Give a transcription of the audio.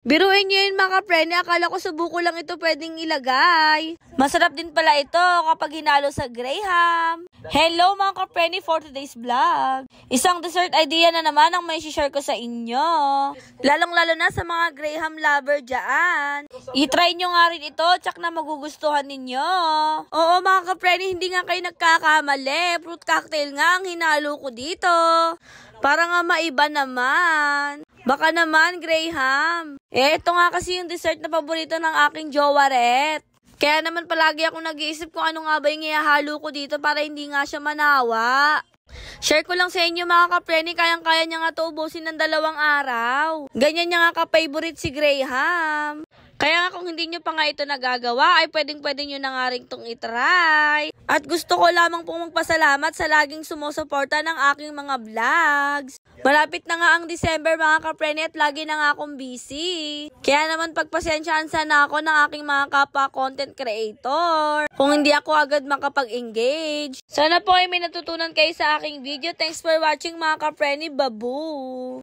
Biruin nyo yun mga kaprene, akala ko sa buko lang ito pwedeng ilagay. Masarap din pala ito kapag hinalo sa graham. Hello mga kaprene for today's vlog. Isang dessert idea na naman ang may share ko sa inyo. Lalong-lalo na sa mga graham lover dyan. I-try nyo nga rin ito, tsak na magugustuhan ninyo. Oo mga kaprene, hindi nga kayo nagkakamali. Fruit cocktail nga ang hinalo ko dito. Para nga maiba naman. Baka naman, Graham. Ito nga kasi yung dessert na paborito ng aking jowaret. Kaya naman palagi ako nag-iisip kung ano nga ba yung ihahalo ko dito para hindi nga siya manawa. Share ko lang sa inyo mga kaprene, kayang-kaya niya nga ito ubusin ng 2 araw. Ganyan niya nga ka-favorite si Graham. Kaya nga kung hindi nyo pa nga ito nagagawa, ay pwedeng-pwede nyo na nga rin itong itry. At gusto ko lamang pong magpasalamat sa laging sumusuporta ng aking mga vlogs. Malapit na nga ang December mga kaprene at lagi na nga akong busy. Kaya naman pagpasensyaan sana ako ng aking mga kapwa content creator. Kung hindi ako agad makapag-engage. Sana po ay may natutunan kayo sa aking video. Thanks for watching mga kaprene. Babu!